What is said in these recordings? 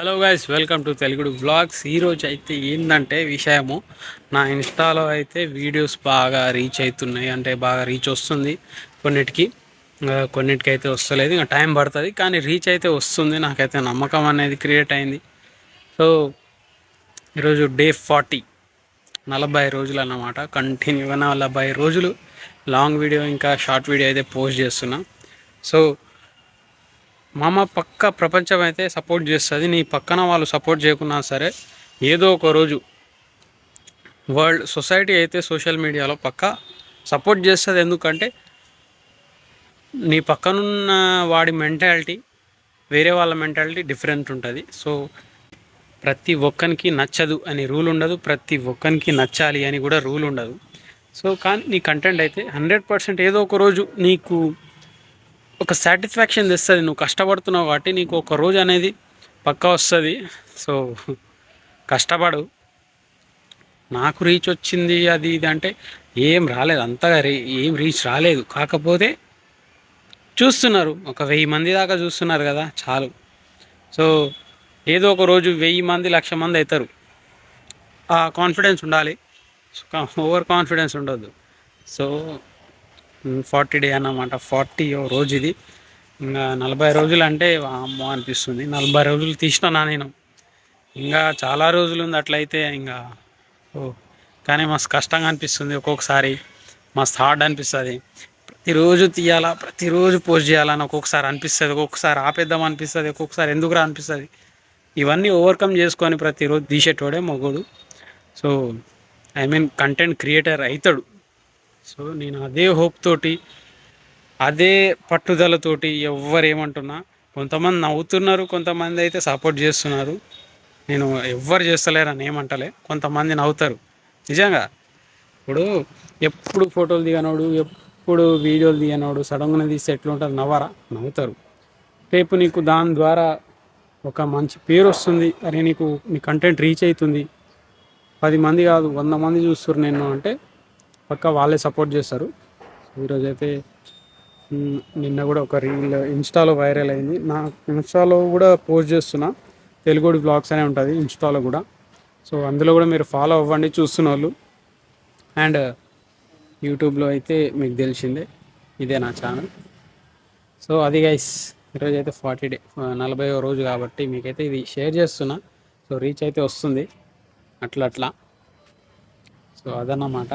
Hello guys, welcome to Telugudu vlogs. ఈరోజు అయితే ఏంటంటే విషయము, నా ఇన్స్టాలో అయితే వీడియోస్ బాగా రీచ్ అవుతున్నాయి. అంటే బాగా రీచ్ వస్తుంది కొన్నిటికి, కొన్నిటికి అయితే వస్తలేదు. ఇంకా టైం పడుతుంది, కానీ రీచ్ అయితే వస్తుంది. నాకైతే నమ్మకం అనేది క్రియేట్ అయింది. సో ఈరోజు డే 40, 40 రోజులు అన్నమాట. కంటిన్యూగా 40 రోజులు లాంగ్ వీడియో ఇంకా షార్ట్ వీడియో అయితే పోస్ట్ చేస్తున్నా. సో పక్క ప్రపంచం అయితే సపోర్ట్ చేస్తుంది. నీ పక్కన వాళ్ళు సపోర్ట్ చేయకున్నా సరే, ఏదో ఒక రోజు వరల్డ్ సొసైటీ అయితే సోషల్ మీడియాలో పక్క సపోర్ట్ చేస్తుంది. ఎందుకంటే నీ పక్కనున్న వాడి మెంటాలిటీ వేరే వాళ్ళ మెంటాలిటీ డిఫరెంట్ ఉంటుంది. సో ప్రతి ఒక్కరికి నచ్చదు అని రూల్ ఉండదు, ప్రతి ఒక్కరికి నచ్చాలి అని కూడా రూల్ ఉండదు. సో కానీ నీ కంటెంట్ అయితే 100% ఏదో ఒక రోజు నీకు ఒక సాటిస్ఫాక్షన్ తెస్తుంది. నువ్వు కష్టపడుతున్నావు కాబట్టి నీకు ఒక రోజు అనేది పక్కా వస్తుంది. సో కష్టపడు. నాకు రీచ్ వచ్చింది అది ఇది అంటే ఏం రాలేదు, అంతగా ఏం రీచ్ రాలేదు. కాకపోతే చూస్తున్నారు, ఒక 1000 మంది దాకా చూస్తున్నారు కదా, చాలు. సో ఏదో ఒక రోజు 1000 మంది 1,00,000 మంది అవుతారు. ఆ కాన్ఫిడెన్స్ ఉండాలి, ఓవర్ కాన్ఫిడెన్స్ ఉండొద్దు. సో 40 డే అన్నమాట, 40 రోజు ఇది. ఇంకా 40 రోజులు అంటే అమ్మో అనిపిస్తుంది. 40 రోజులు తీసినా నేను, ఇంకా చాలా రోజులు ఉంది అట్లయితే. ఇంకా కానీ మస్తు కష్టంగా అనిపిస్తుంది ఒక్కొక్కసారి, మస్తు హార్డ్ అనిపిస్తుంది. ప్రతిరోజు తీయాలా, ప్రతిరోజు పోస్ట్ చేయాలని ఒక్కొక్కసారి అనిపిస్తుంది, ఒక్కొక్కసారి ఆపేద్దాం అనిపిస్తుంది, ఒక్కొక్కసారి ఎందుకురా అనిపిస్తుంది. ఇవన్నీ ఓవర్కమ్ చేసుకొని ప్రతిరోజు తీసేటోడే మొగుడు. సో కంటెంట్ క్రియేటర్ అవుతాడు. సో నేను అదే హోప్ తోటి, అదే పట్టుదలతోటి, ఏమంటున్నా, కొంతమంది నవ్వుతున్నారు, కొంతమంది అయితే సపోర్ట్ చేస్తున్నారు. నేను ఎవ్వరు చేస్తలేరు అని ఏమంటలే, కొంతమంది నవ్వుతారు నిజంగా. ఇప్పుడు ఎప్పుడు ఫోటోలు దిగనోడు, ఎప్పుడు వీడియోలు దిగనోడు సడన్గా తీస్తే ఎట్లుంటుంది, నవ్వుతారు. రేపు నీకు దాని ద్వారా ఒక మంచి పేరు వస్తుంది, అరే నీ కంటెంట్ రీచ్ అవుతుంది, 10 మంది కాదు 100 మంది చూస్తారు నేను అంటే పక్కా వాళ్ళే సపోర్ట్ చేస్తారు. ఈరోజైతే నిన్న కూడా ఒక రీల్ ఇన్స్టాలో వైరల్ అయింది. నా ఇన్స్టాలో కూడా పోస్ట్ చేస్తున్నా, తెలుగుడి బ్లాగ్స్ అనే ఉంటుంది ఇన్స్టాలో కూడా. సో అందులో కూడా మీరు ఫాలో అవ్వండి చూస్తున్న వాళ్ళు. అండ్ యూట్యూబ్లో అయితే మీకు తెలిసిందే, ఇదే నా ఛానల్. సో అది గైస్, ఈరోజు అయితే 40 డే 40వ రోజు కాబట్టి మీకైతే ఇది షేర్ చేస్తున్నా. సో రీచ్ అయితే వస్తుంది అట్లా. సో అదన్నమాట.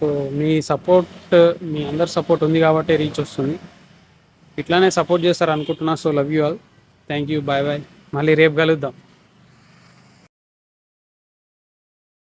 సో మీ సపోర్ట్, మీ అందరి సపోర్ట్ ఉంది కాబట్టి రీచ్ వస్తుంది. ఇట్లానే సపోర్ట్ చేస్తారు అనుకుంటున్నా. So love you all, thank you, bye bye. మళ్ళీ రేపు కలుద్దాం.